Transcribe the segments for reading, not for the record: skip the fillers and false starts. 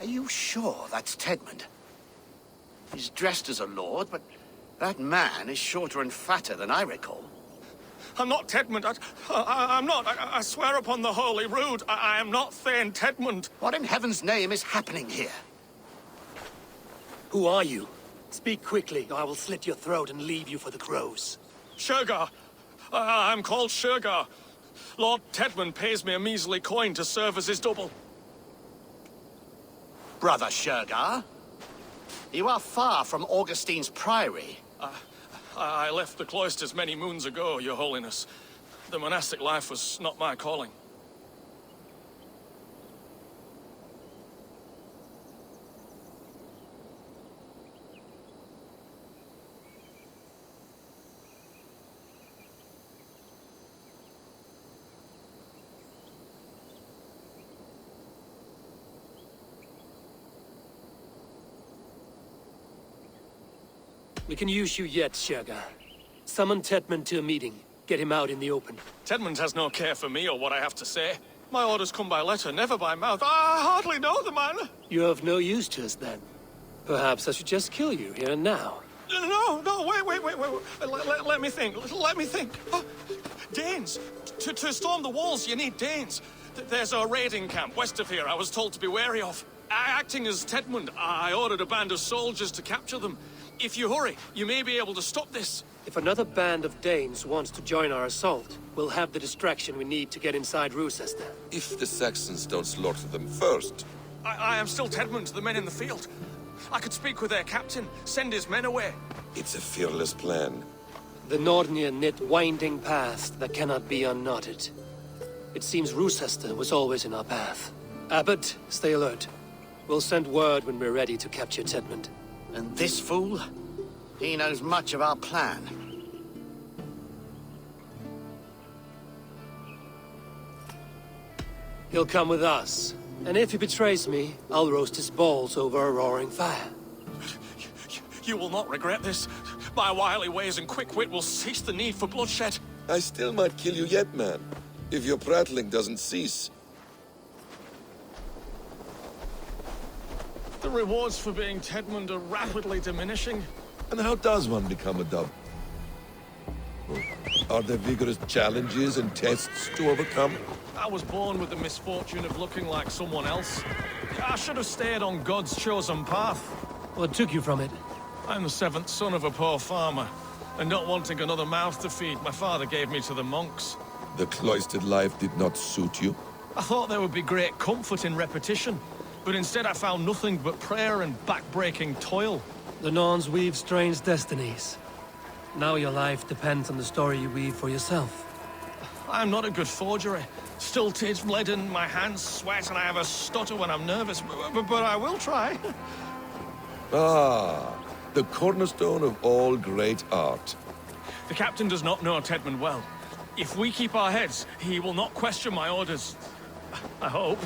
Are you sure that's Tedmund? He's dressed as a lord, but that man is shorter and fatter than I recall. I'm not Tedmund. I'm not. I swear upon the Holy Rood, I am not Thane Tedmund. What in heaven's name is happening here? Who are you? Speak quickly, or I will slit your throat and leave you for the crows. Shergar. I'm called Shergar. Lord Tedmund pays me a measly coin to serve as his double. Brother Shergar, you are far from Augustine's priory. I left the cloisters many moons ago, Your Holiness. The monastic life was not my calling. We can use you yet, Shergar. Summon Tedmund to a meeting. Get him out in the open. Tedmund has no care for me or what I have to say. My orders come by letter, never by mouth. I hardly know the man. You're of no use to us, then. Perhaps I should just kill you here and now. No, wait. Let me think. Oh, Danes. To storm the walls, you need Danes. There's a raiding camp west of here I was told to be wary of. Acting as Tedmund, I ordered a band of soldiers to capture them. If you hurry, you may be able to stop this. If another band of Danes wants to join our assault, we'll have the distraction we need to get inside Rochester. If the Saxons don't slaughter them first. I am still Tedmund, the men in the field. I could speak with their captain, send his men away. It's a fearless plan. The Nordnir knit winding paths that cannot be unknotted. It seems Rochester was always in our path. Abbot, stay alert. We'll send word when we're ready to capture Tedmund. And this fool? He knows much of our plan. He'll come with us. And if he betrays me, I'll roast his balls over a roaring fire. You will not regret this. My wily ways and quick wit will cease the need for bloodshed. I still might kill you yet, man. If your prattling doesn't cease. The rewards for being Tedmund are rapidly diminishing. And how does one become a dub? Are there vigorous challenges and tests to overcome? I was born with the misfortune of looking like someone else. I should have stayed on God's chosen path. What took you from it? I'm the seventh son of a poor farmer, and not wanting another mouth to feed, my father gave me to the monks. The cloistered life did not suit you? I thought there would be great comfort in repetition, but instead I found nothing but prayer and back-breaking toil. The Norns weave strange destinies. Now your life depends on the story you weave for yourself. I'm not a good forgery. Stilted, leaden, my hands sweat, and I have a stutter when I'm nervous, but I will try. Ah, the cornerstone of all great art. The captain does not know Tedmund well. If we keep our heads, he will not question my orders. I hope.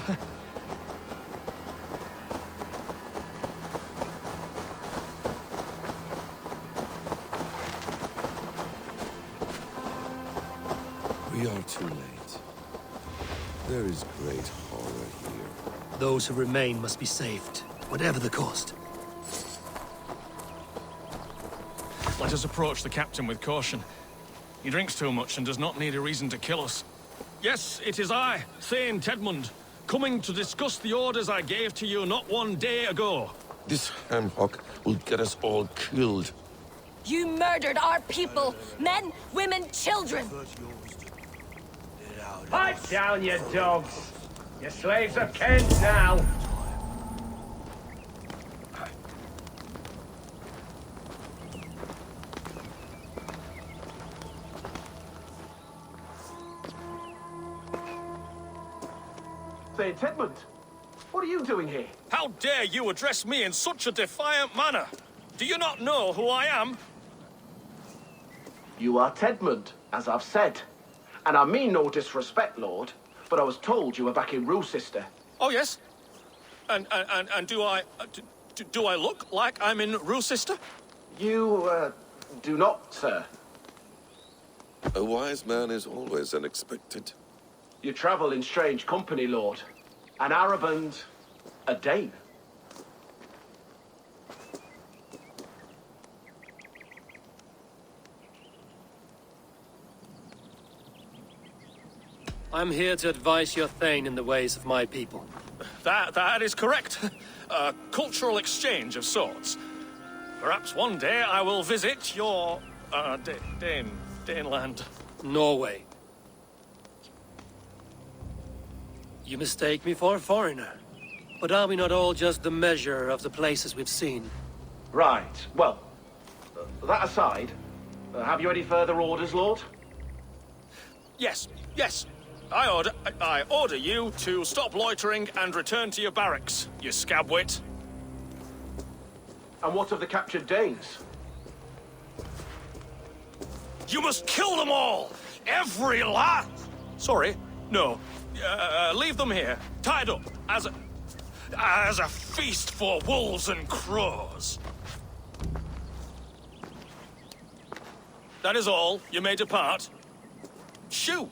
We are too late. There is great horror here. Those who remain must be saved, whatever the cost. Let us approach the captain with caution. He drinks too much and does not need a reason to kill us. Yes, it is I, Thane Tedmund, coming to discuss the orders I gave to you not one day ago. This hamhock will get us all killed. You murdered our people! Men, women, children! Pipe down, you dogs! Your slaves are Kent now! Say, Tedmund, what are you doing here? How dare you address me in such a defiant manner? Do you not know who I am? You are Tedmund, as I've said. And I mean no disrespect, Lord, but I was told you were back in Rochester. Oh, yes? And do I... do I look like I'm in Rochester? You, do not, sir. A wise man is always unexpected. You travel in strange company, Lord. An Arab and a Dane. I'm here to advise your Thane in the ways of my people. That is correct. A cultural exchange of sorts. Perhaps one day I will visit your, Daneland. Norway. You mistake me for a foreigner. But are we not all just the measure of the places we've seen? Right. Well, that aside, have you any further orders, Lord? Yes. I order you to stop loitering and return to your barracks, you scabwit. And what of the captured Danes? You must kill them all! Every last... Sorry, no. Leave them here, tied up, as a feast for wolves and crows. That is all. You may depart. Shoo!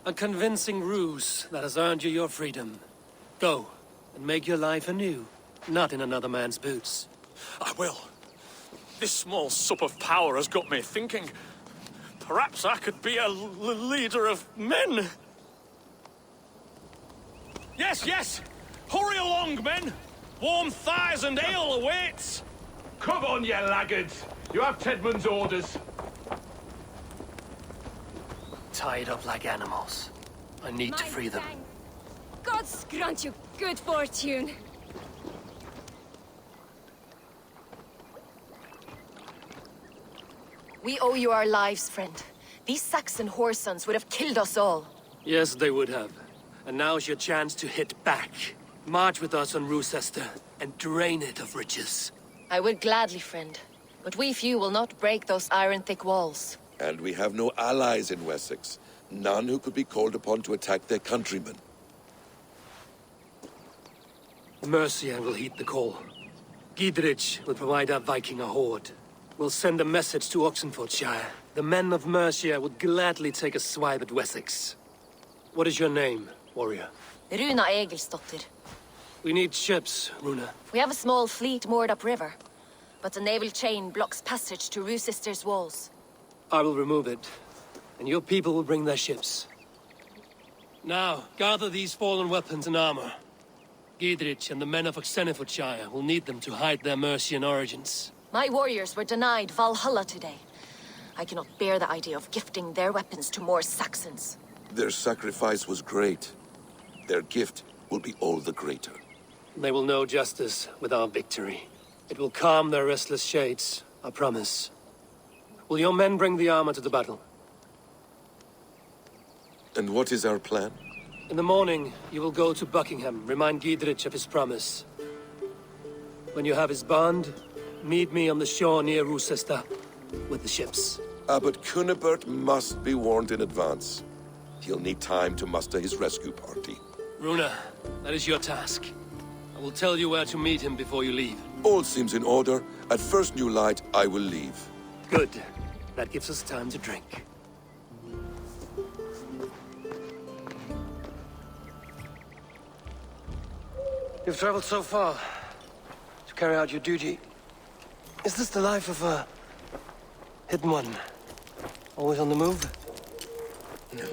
A convincing ruse that has earned you your freedom. Go, and make your life anew, not in another man's boots. I will. This small sup of power has got me thinking. Perhaps I could be a leader of men. Yes! Hurry along, men! Warm thighs and ale awaits! Come on, you laggards! You have Tedmund's orders. Tied up like animals. I need to free them. God grant you good fortune. We owe you our lives, friend. These Saxon whoresons would have killed us all. Yes, they would have. And now's your chance to hit back. March with us on Rochester and drain it of riches. I would gladly, friend. But we few will not break those iron-thick walls. And we have no allies in Wessex. None who could be called upon to attack their countrymen. Mercia will heed the call. Gidrich will provide our Viking a horde. We'll send a message to Oxenfordshire. The men of Mercia would gladly take a swipe at Wessex. What is your name, warrior? Runa Egilsdotter. We need ships, Runa. We have a small fleet moored upriver, but the naval chain blocks passage to Rochester's walls. I will remove it, and your people will bring their ships. Now, gather these fallen weapons and armor. Gidrich and the men of Oxenfordshire will need them to hide their Mercian origins. My warriors were denied Valhalla today. I cannot bear the idea of gifting their weapons to more Saxons. Their sacrifice was great. Their gift will be all the greater. They will know justice with our victory. It will calm their restless shades, I promise. Will your men bring the armor to the battle? And what is our plan? In the morning, you will go to Buckingham, remind Gidrich of his promise. When you have his bond, meet me on the shore near Rochester with the ships. Abbot Cunibert must be warned in advance. He'll need time to muster his rescue party. Runa, that is your task. I will tell you where to meet him before you leave. All seems in order. At first new light, I will leave. Good. That gives us time to drink. You've traveled so far to carry out your duty. Is this the life of a hidden one? Always on the move? No.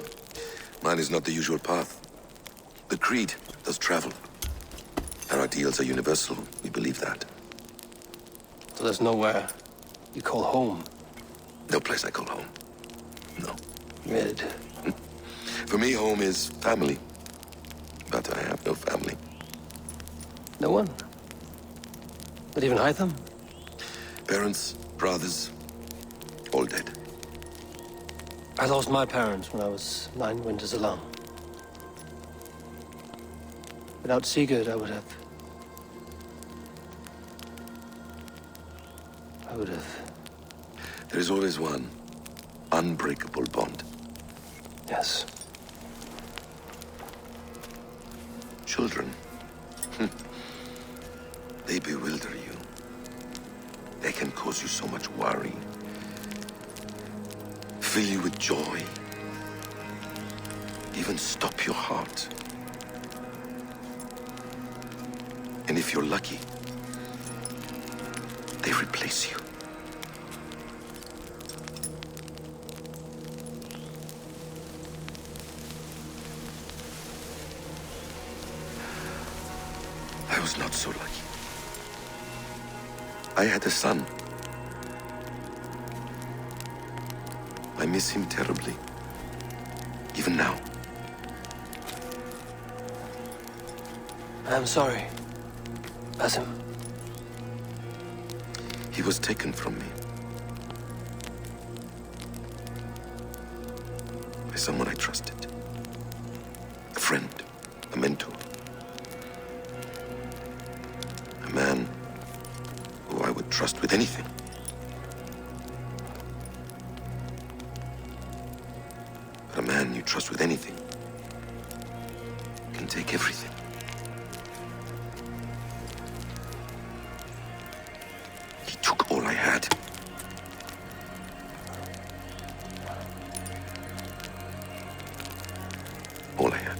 Mine is not the usual path. The Creed does travel. Our ideals are universal. We believe that. So there's nowhere you call home? No place I call home. No. Good. For me, home is family. But I have no family. No one? Not even Hytham? Parents, brothers, all dead. I lost my parents when I was 9 winters alone. Without Sigurd, I would have... There is always one unbreakable bond. Yes. Children. They bewilder you. They can cause you so much worry. Fill you with joy. Even stop your heart. And if you're lucky, they replace you. I was not so lucky. I had a son. I miss him terribly. Even now. I'm sorry, Basim. He was taken from me. By someone I trusted. A friend, a mentor. A man who I would trust with anything. But a man you trust with anything can take everything. He took all I had. All I had.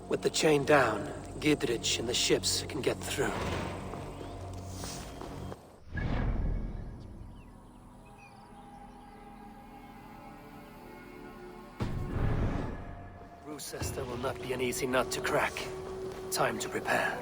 With the chain down, Gidrich and the ships can get through. Rochester will not be an easy nut to crack. Time to prepare.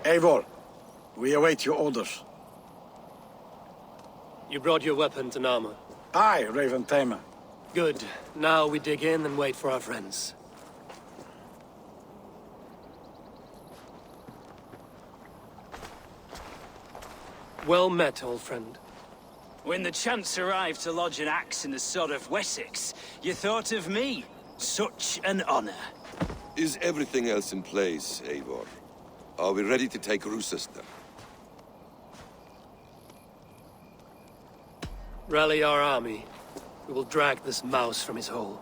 Eivor, we await your orders. You brought your weapons and armor. Aye, Raven Tamer. Good. Now we dig in and wait for our friends. Well met, old friend. When the chance arrived to lodge an axe in the sod of Wessex, you thought of me. Such an honor. Is everything else in place, Eivor? Are we ready to take Rochester? Rally our army. We will drag this mouse from his hole.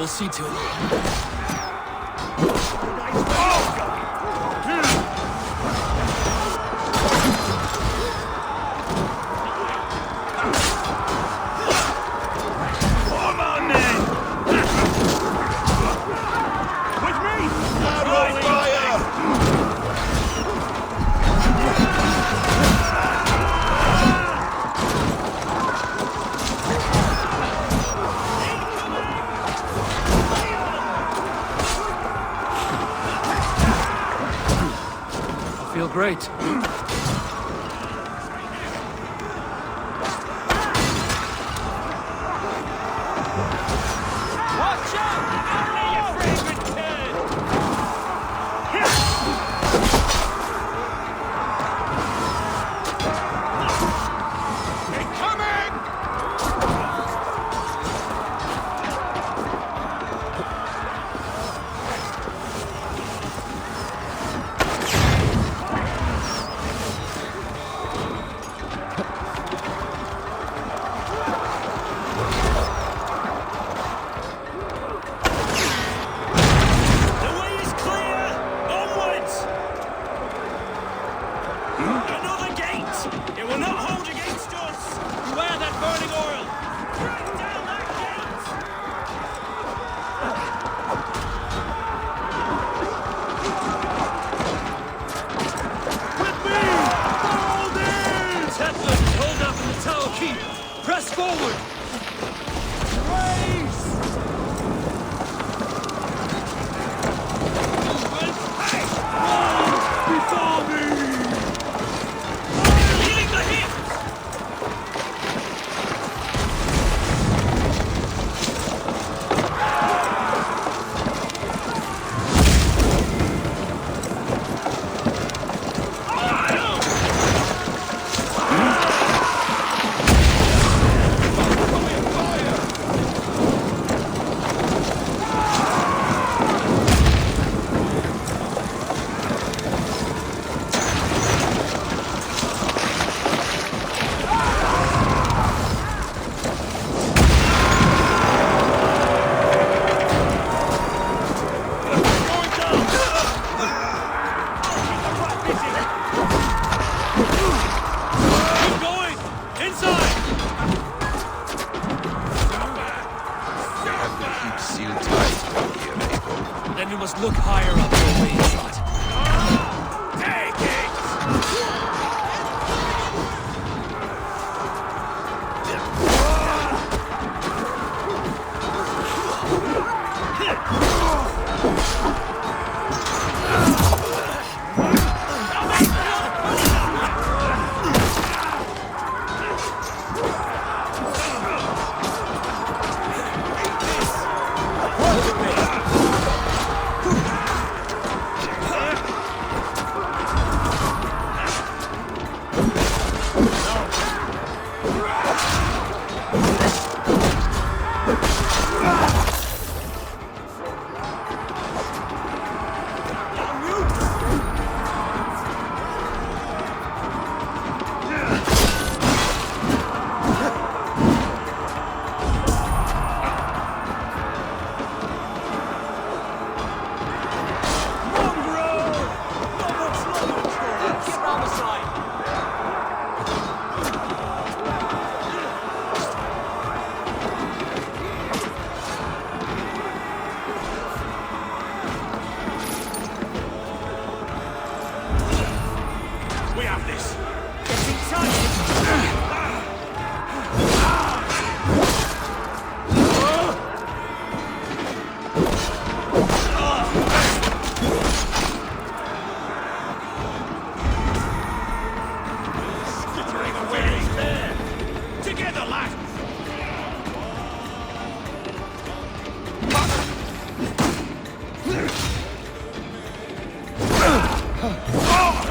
will see to it. I feel great. forward! Before me! Healing the hit! Look higher up your way shot. Take it! We have this. Skittering away there. Together, lad.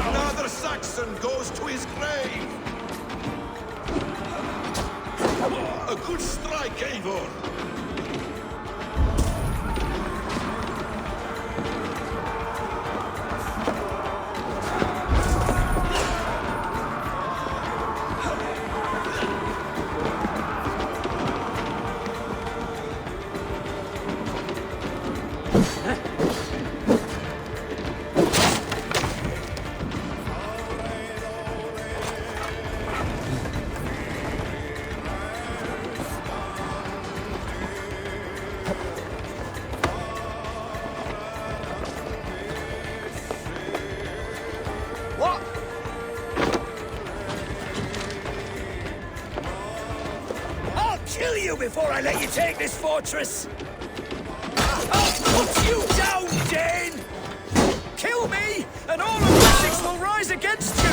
Another Saxon goes to his grave! A good strike, Eivor! What? I'll kill you before I let you take this fortress! I'll put you down, Dane! Kill me, and all of Wessex will rise against you!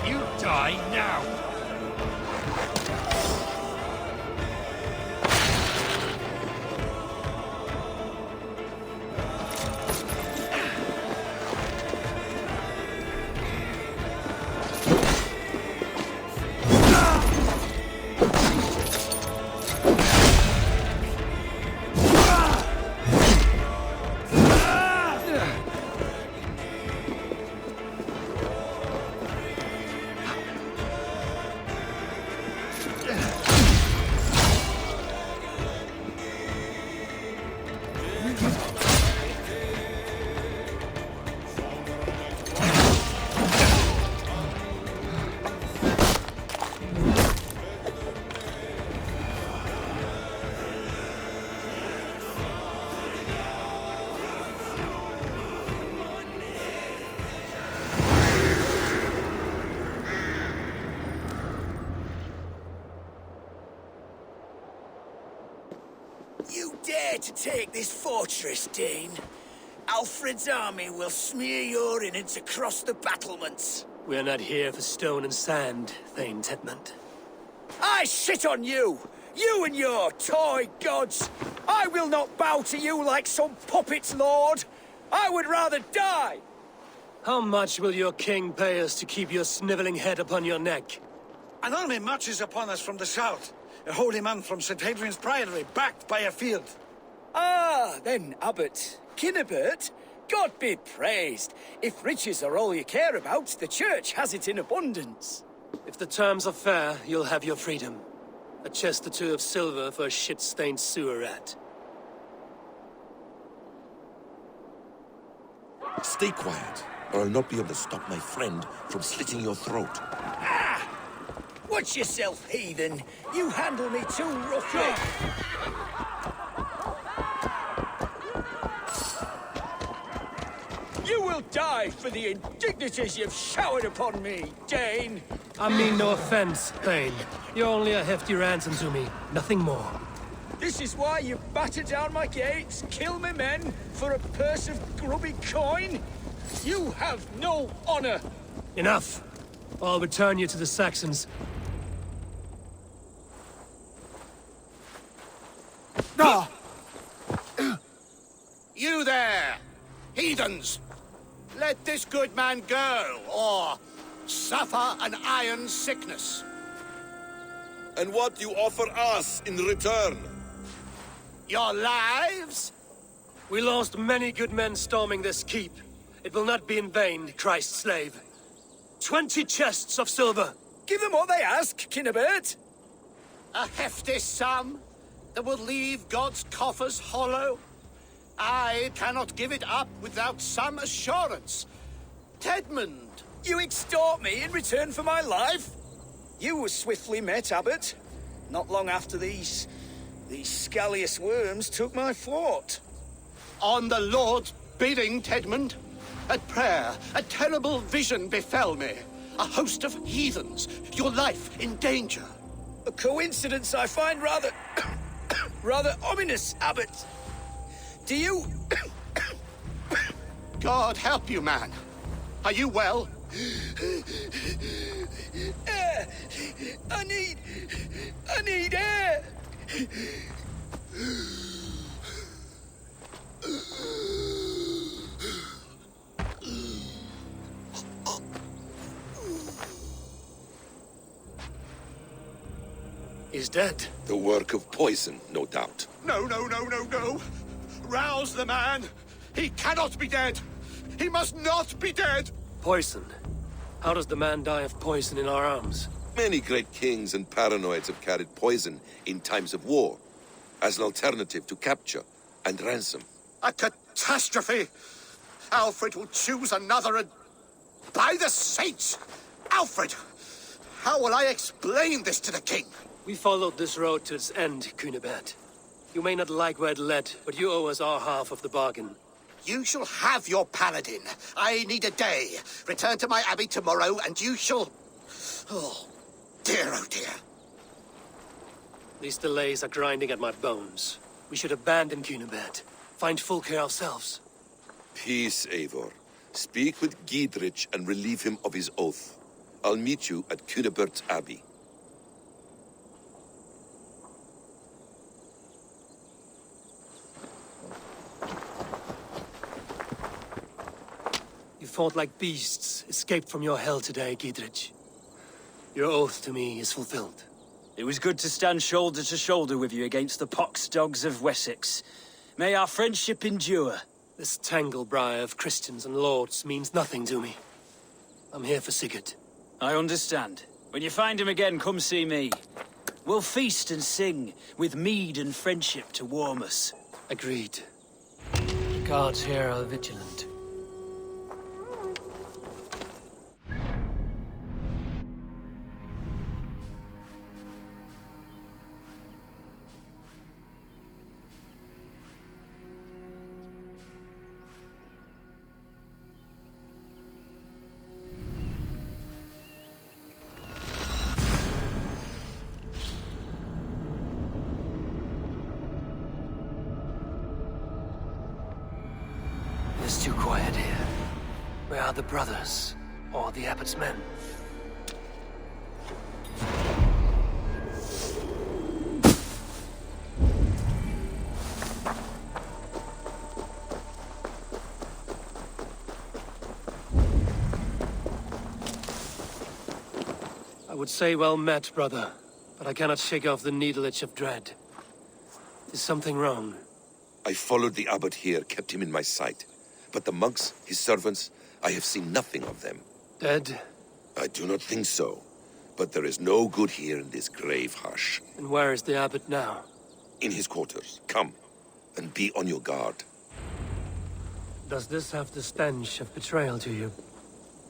You die now. to take this fortress, Dane, Alfred's army will smear your innards across the battlements. We're not here for stone and sand, Thane Tedmund. I shit on you! You and your toy gods! I will not bow to you like some puppet's lord! I would rather die! How much will your king pay us to keep your sniveling head upon your neck? An army marches upon us from the south. A holy man from St. Hadrian's Priory, backed by a field. Ah, then, Abbot. Kinnebert, God be praised. If riches are all you care about, the church has it in abundance. If the terms are fair, you'll have your freedom. A chest or two of silver for a shit-stained sewer rat. Stay quiet, or I'll not be able to stop my friend from slitting your throat. Ah! Watch yourself, heathen. You handle me too roughly. You will die for the indignities you've showered upon me, Dane. I mean no offense, Thane. You're only a hefty ransom to me, nothing more. This is why you batter down my gates, kill my men, for a purse of grubby coin? You have no honor! Enough! I'll return you to the Saxons. You there, heathens! Let this good man go, or suffer an iron sickness. And what you offer us in return? Your lives? We lost many good men storming this keep. It will not be in vain, Christ's slave. 20 chests of silver. Give them what they ask, Kinnebert. A hefty sum that will leave God's coffers hollow? I cannot give it up without some assurance. Tedmund! You extort me in return for my life? You were swiftly met, Abbot. Not long after these scallious worms took my fort. On the Lord's bidding, Tedmund. At prayer, a terrible vision befell me. A host of heathens, your life in danger. A coincidence I find rather... rather ominous, Abbot. Do you... God help you, man. Are you well? Air! I need air! He's dead. The work of poison, no doubt. No. Rouse the man. He cannot be dead. He must not be dead. Poison. How does the man die of poison in our arms? Many great kings and paranoids have carried poison in times of war, as an alternative to capture and ransom. A catastrophe. Alfred will choose another and... By the saints! Alfred! How will I explain this to the king? We followed this road to its end, Cunibert. You may not like where it led, but you owe us our half of the bargain. You shall have your paladin. I need a day. Return to my abbey tomorrow, and you shall... Oh dear. These delays are grinding at my bones. We should abandon Cunibert. Find Fulke ourselves. Peace, Eivor. Speak with Giedrich and relieve him of his oath. I'll meet you at Cunebert's Abbey. You fought like beasts, escaped from your hell today, Giedrich. Your oath to me is fulfilled. It was good to stand shoulder to shoulder with you against the pox dogs of Wessex. May our friendship endure. This tanglebriar of Christians and lords means nothing to me. I'm here for Sigurd. I understand. When you find him again, come see me. We'll feast and sing, with mead and friendship to warm us. Agreed. The guards here are vigilant. It's too quiet here. Where are the brothers? Or the abbot's men? I would say well met, brother, but I cannot shake off the needle itch of dread. Is something wrong? I followed the abbot here, kept him in my sight. But the monks, his servants, I have seen nothing of them. Dead? I do not think so. But there is no good here in this grave hush. And where is the abbot now? In his quarters. Come, and be on your guard. Does this have the stench of betrayal to you?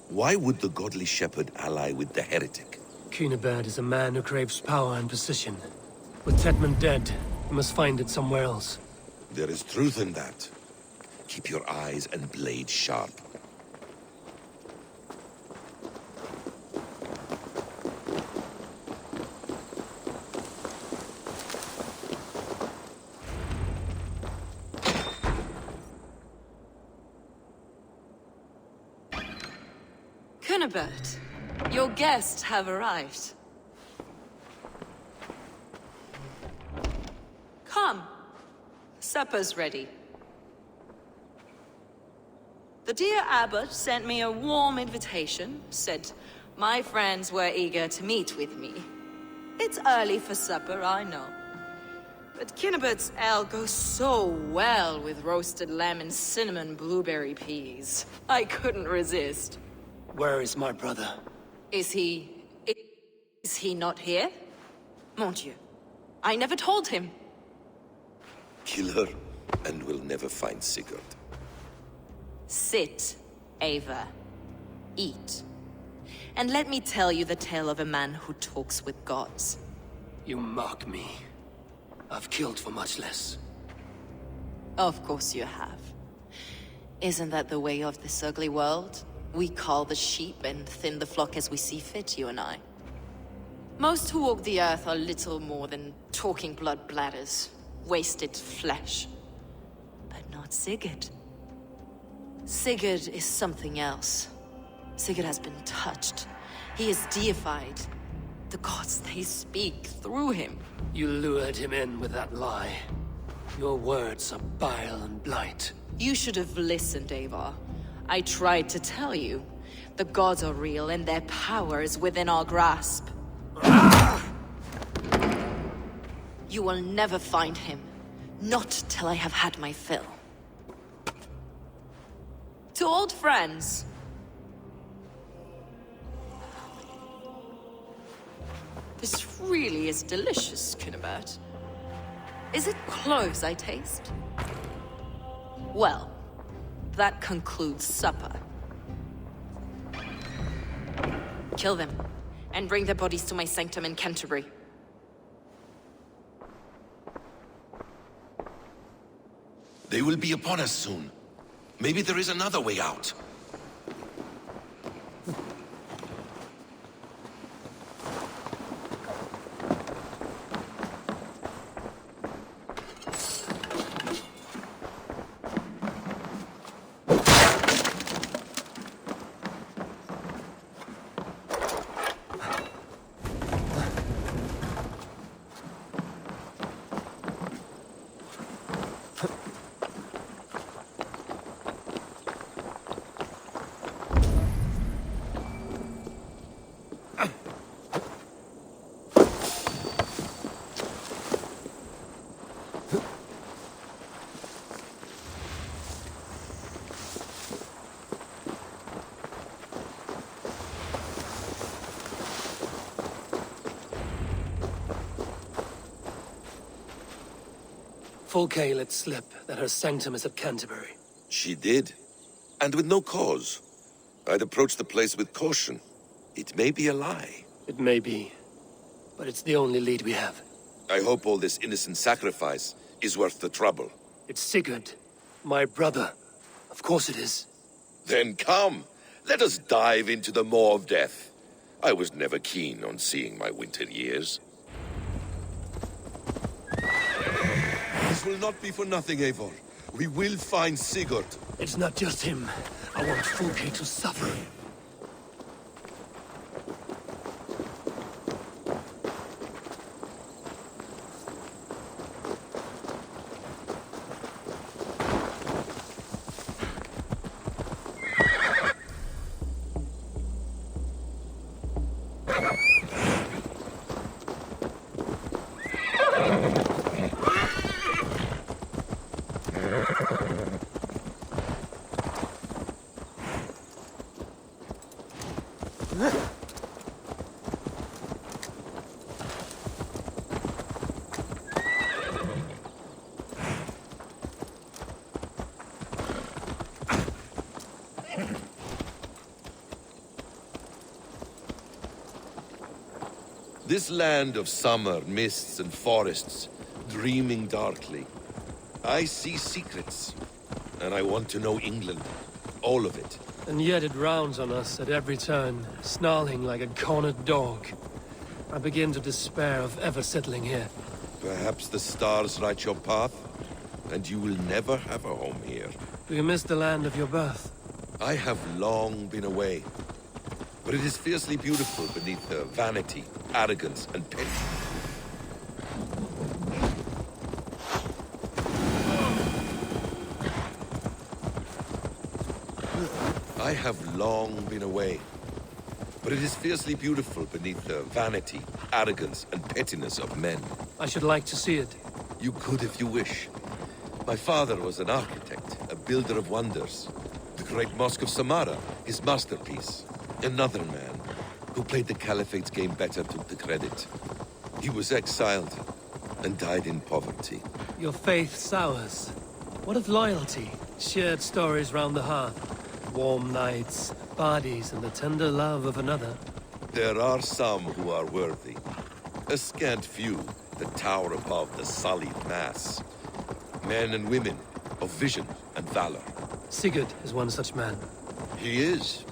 Why would the godly shepherd ally with the heretic? Cunibert is a man who craves power and position. With Tetman dead, he must find it somewhere else. There is truth in that. Keep your eyes and blade sharp. Cunibert, your guests have arrived. Come. Supper's ready. The dear abbot sent me a warm invitation, said my friends were eager to meet with me. It's early for supper, I know. But Cunibert's ale goes so well with roasted lamb and cinnamon blueberry peas. I couldn't resist. Where is my brother? Is he not here? Mon Dieu. I never told him. Kill her, and we'll never find Sigurd. Sit, Ava. Eat. And let me tell you the tale of a man who talks with gods. You mock me. I've killed for much less. Of course you have. Isn't that the way of this ugly world? We cull the sheep and thin the flock as we see fit, you and I. Most who walk the earth are little more than talking blood bladders, wasted flesh. But not Sigurd. Sigurd is something else. Sigurd has been touched. He is deified. The gods, they speak through him. You lured him in with that lie. Your words are bile and blight. You should have listened, Ava. I tried to tell you. The gods are real and their power is within our grasp. You will never find him. Not till I have had my fill. To old friends. This really is delicious, Cunibert. Is it cloves I taste? Well, that concludes supper. Kill them, and bring their bodies to my sanctum in Canterbury. They will be upon us soon. Maybe there is another way out. Fulke let slip that her sanctum is at Canterbury. She did. And with no cause. I'd approach the place with caution. It may be a lie. It may be, but it's the only lead we have. I hope all this innocent sacrifice is worth the trouble. It's Sigurd, my brother. Of course it is. Then come, let us dive into the maw of death. I was never keen on seeing my winter years. This will not be for nothing, Eivor. We will find Sigurd. It's not just him. I want Fulke to suffer. This land of summer, mists and forests, dreaming darkly. I see secrets, and I want to know England. All of it. And yet it rounds on us at every turn, snarling like a cornered dog. I begin to despair of ever settling here. Perhaps the stars write your path, and you will never have a home here. Do you miss the land of your birth? I have long been away, but it is fiercely beautiful beneath the vanity, arrogance, and petty. I have long been away, but it is fiercely beautiful beneath the vanity, arrogance, and pettiness of men. I should like to see it. You could if you wish. My father was an architect, a builder of wonders. The great Mosque of Samarra, his masterpiece. Another man, who played the Caliphate's game better, took the credit. He was exiled and died in poverty. Your faith sours. What of loyalty? Shared stories round the hearth. Warm nights, parties, and the tender love of another. There are some who are worthy. A scant few that tower above the sullied mass. Men and women of vision and valor. Sigurd is one such man. He is.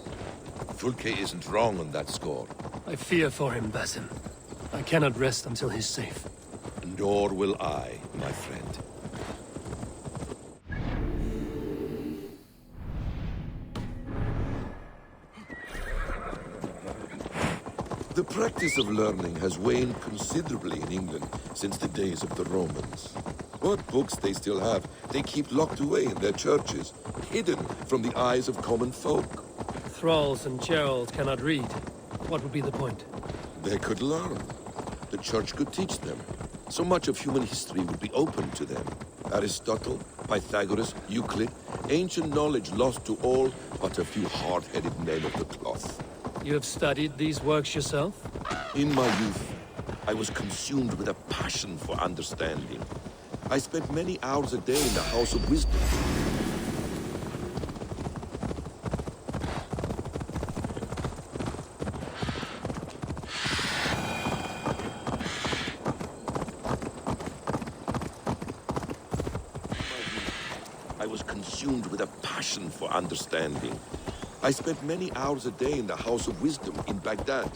Fulke isn't wrong on that score. I fear for him, Basim. I cannot rest until he's safe. Nor will I, my friend. The practice of learning has waned considerably in England since the days of the Romans. What books they still have, they keep locked away in their churches, hidden from the eyes of common folk. Thralls and Gerald cannot read. What would be the point? They could learn. The church could teach them. So much of human history would be open to them. Aristotle, Pythagoras, Euclid, ancient knowledge lost to all but a few hard-headed men of the cloth. You have studied these works yourself? In my youth, I was consumed with a passion for understanding. I spent many hours a day in the House of Wisdom. I was consumed with a passion for understanding. I spent many hours a day in the House of Wisdom in Baghdad.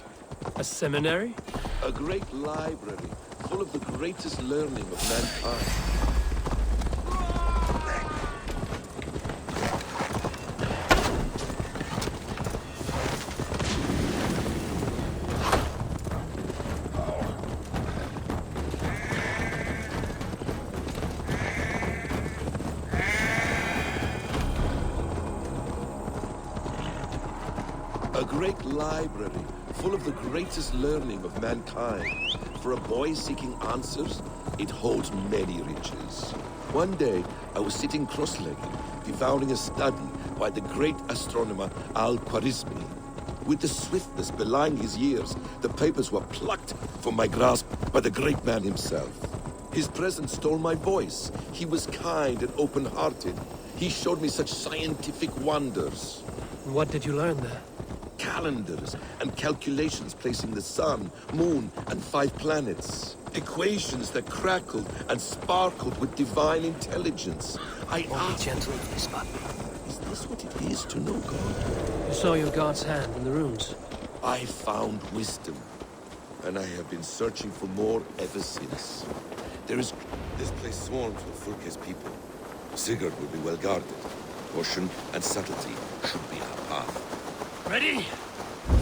A seminary? A great library full of the greatest learning of mankind. A great library full of the greatest learning of mankind. For a boy seeking answers, it holds many riches. One day, I was sitting cross-legged, devouring a study by the great astronomer Al-Khwarizmi. With the swiftness belying his years, the papers were plucked from my grasp by the great man himself. His presence stole my voice. He was kind and open-hearted. He showed me such scientific wonders. What did you learn there? Calendars and calculations placing the sun, moon, and 5 planets. Equations that crackled and sparkled with divine intelligence. I asked, be gentle, Ispat. is this what it is to know God? You saw your God's hand in the runes. I found wisdom, and I have been searching for more ever since. This place swarms with Fulke's people. Sigurd will be well guarded. Caution and subtlety should be our path. Ready?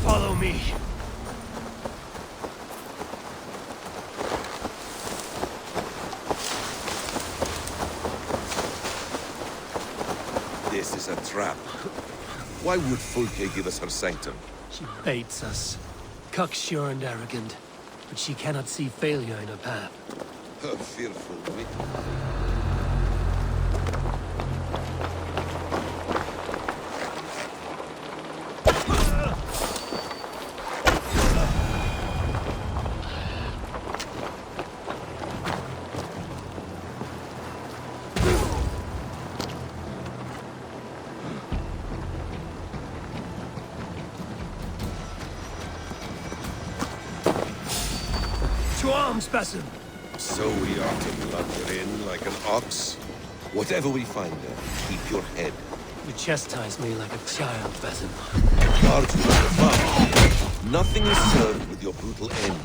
Follow me. This is a trap. Why would Fulke give us her sanctum? She baits us. Cocksure and arrogant. But she cannot see failure in her path. Her fearful wit. To arms, Basim! So we are to blunder in like an ox? Whatever we find there, keep your head. You chastise me like a child, Basim. Guard from above. Nothing is served with your brutal end.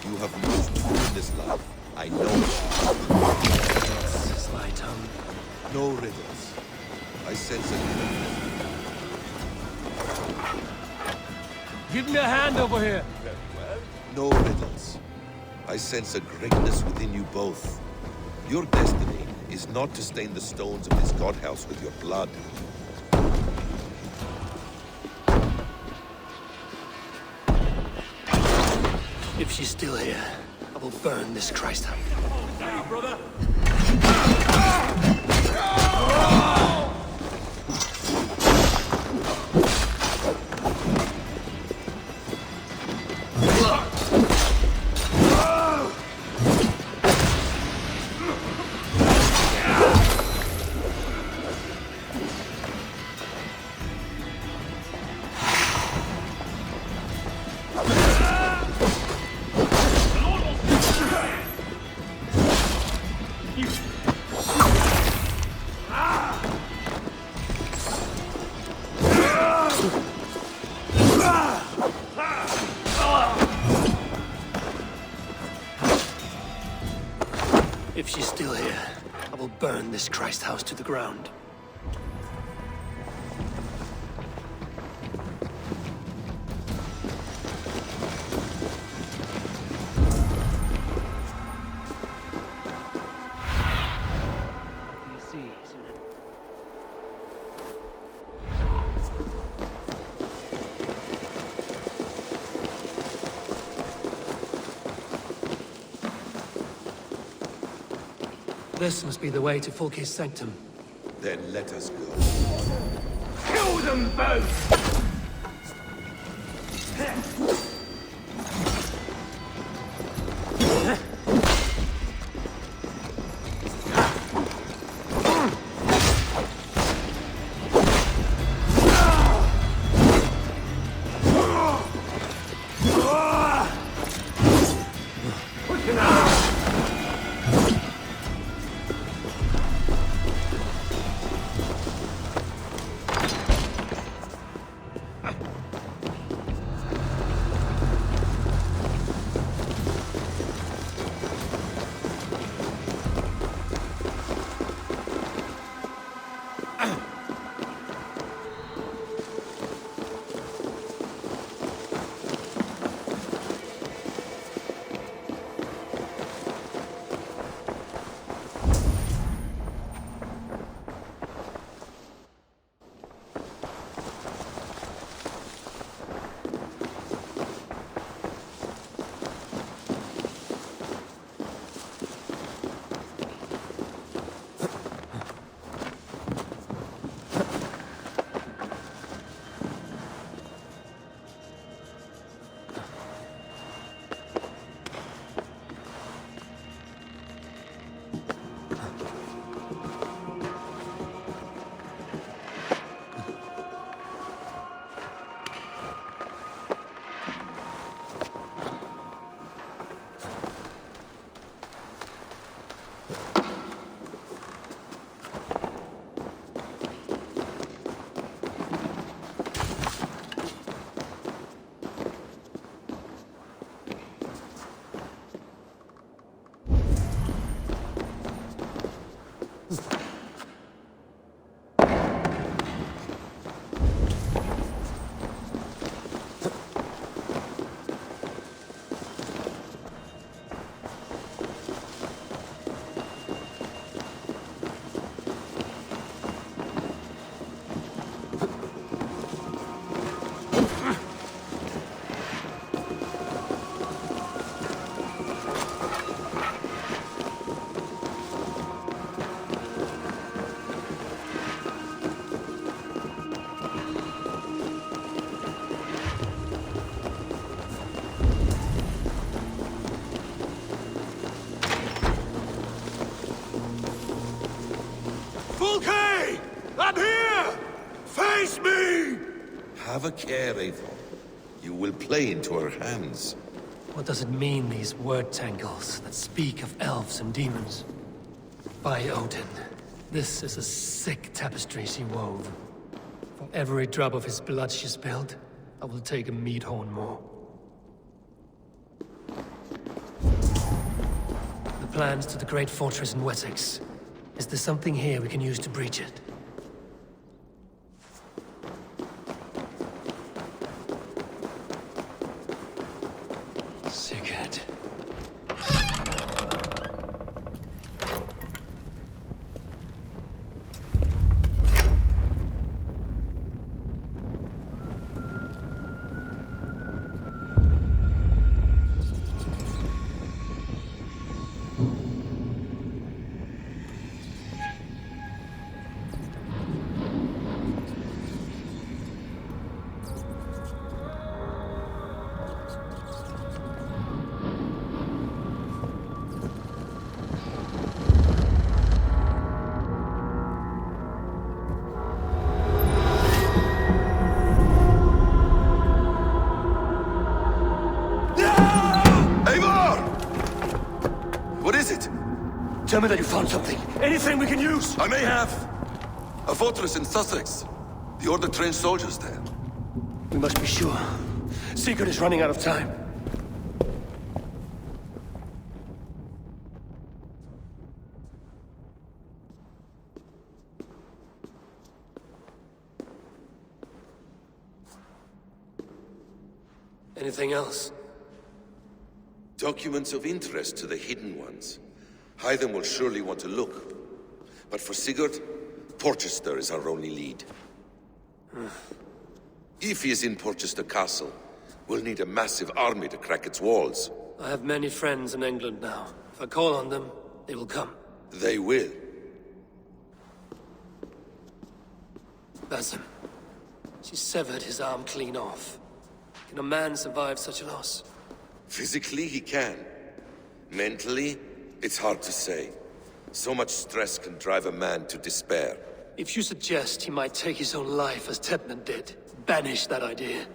You have moved through this life. I know it. Sly tongue. No riddles. I sense a Give me a hand over here! Very well. No riddles. I sense a greatness within you both. Your destiny is not to stain the stones of this godhouse with your blood. If she's still here, I will burn this Christ house. Now, brother. If she's still here, I will burn this Christ house to the ground. This must be the way to Fulke's sanctum. Then let us go. Kill them both! Have a care, Eivor. You will play into our hands. What does it mean, these word tangles that speak of elves and demons? By Odin, this is a sick tapestry she wove. For every drop of his blood she spilled, I will take a meat horn more. The plans to the great fortress in Wessex. Is there something here we can use to breach it? Sigurd. Tell me that you found something. Anything we can use! I may have. A fortress in Sussex. The Order trained soldiers there. We must be sure. Sigurd is running out of time. Anything else? Documents of interest to the Hidden Ones. Hythen will surely want to look. But for Sigurd, Porchester is our only lead. If he is in Porchester Castle, we'll need a massive army to crack its walls. I have many friends in England now. If I call on them, they will come. They will. Basim. She severed his arm clean off. Can a man survive such a loss? Physically, he can. Mentally, it's hard to say. So much stress can drive a man to despair. If you suggest he might take his own life as Tedman did, banish that idea.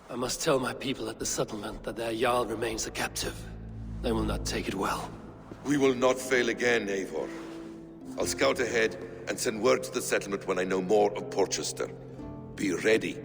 I must tell my people at the settlement that their Jarl remains a captive. They will not take it well. We will not fail again, Eivor. I'll scout ahead and send word to the settlement when I know more of Porchester. Be ready.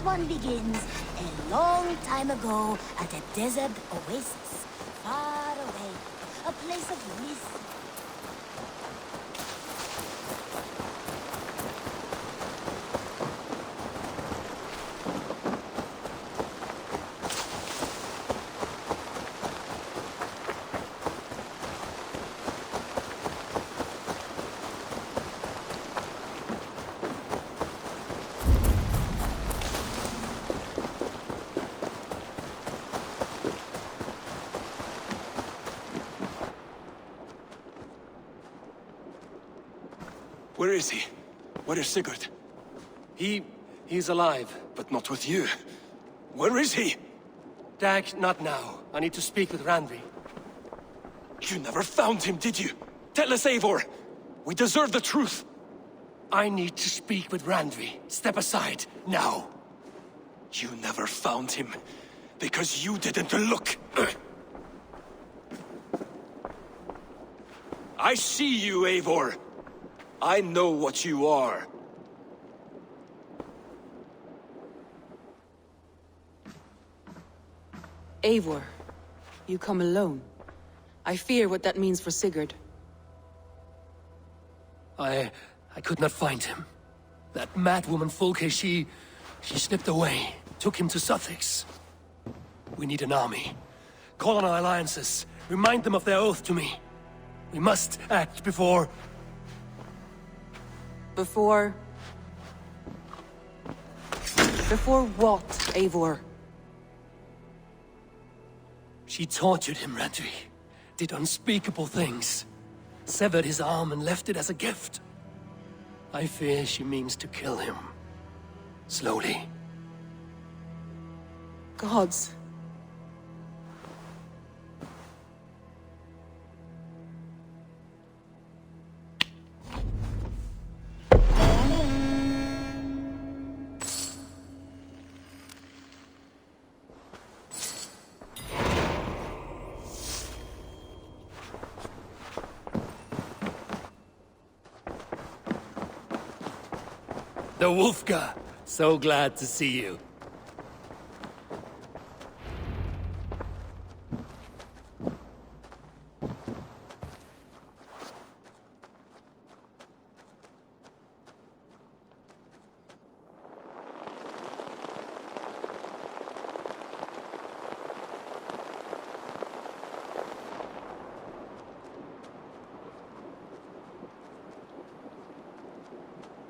one begins a long time ago at a desert oasis, far away, a place of wisdom. Where is he? Where is Sigurd? He's alive. But not with you. Where is he? Dag, not now. I need to speak with Randvi. You never found him, did you? Tell us, Eivor. We deserve the truth. I need to speak with Randvi. Step aside, now. You never found him, because you didn't look. I see you, Eivor. I know what you are. Eivor, you come alone. I fear what that means for Sigurd. I could not find him. That madwoman Folke, she slipped away, took him to Sussex. We need an army. Call on our alliances. Remind them of their oath to me. We must act before... Before what, Eivor? She tortured him, Randvi. Did unspeakable things. Severed his arm and left it as a gift. I fear she means to kill him. Slowly. Gods. The Wolfga! So glad to see you.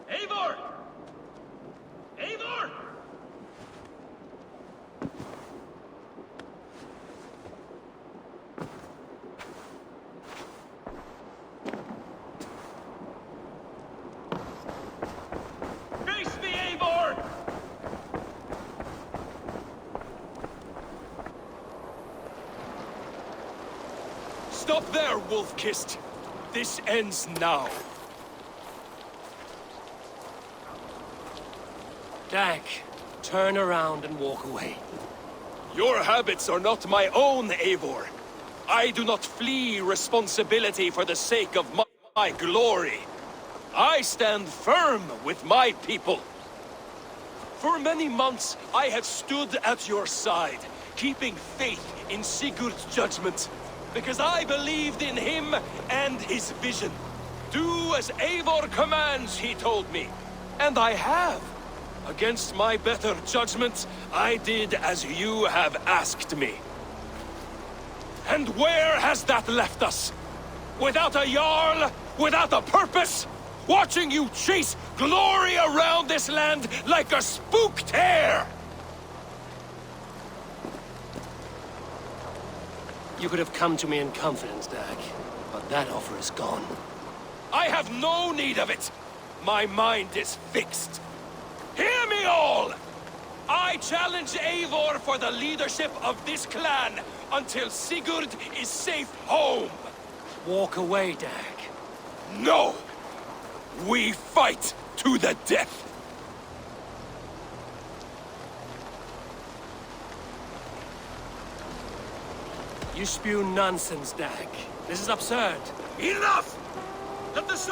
Eivor! Eivor! Face me, Eivor! Stop there, Wolf-Kissed. This ends now. Dag, turn around and walk away. Your habits are not my own, Eivor. I do not flee responsibility for the sake of my glory. I stand firm with my people. For many months, I have stood at your side, keeping faith in Sigurd's judgment, because I believed in him and his vision. Do as Eivor commands, he told me, and I have. Against my better judgment, I did as you have asked me. And where has that left us? Without a Jarl? Without a purpose? Watching you chase glory around this land like a spooked hare! You could have come to me in confidence, Dag, but that offer is gone. I have no need of it! My mind is fixed. Hear me all! I challenge Eivor for the leadership of this clan until Sigurd is safe home! Walk away, Dag. No! We fight to the death! You spew nonsense, Dag. This is absurd. Enough! Let the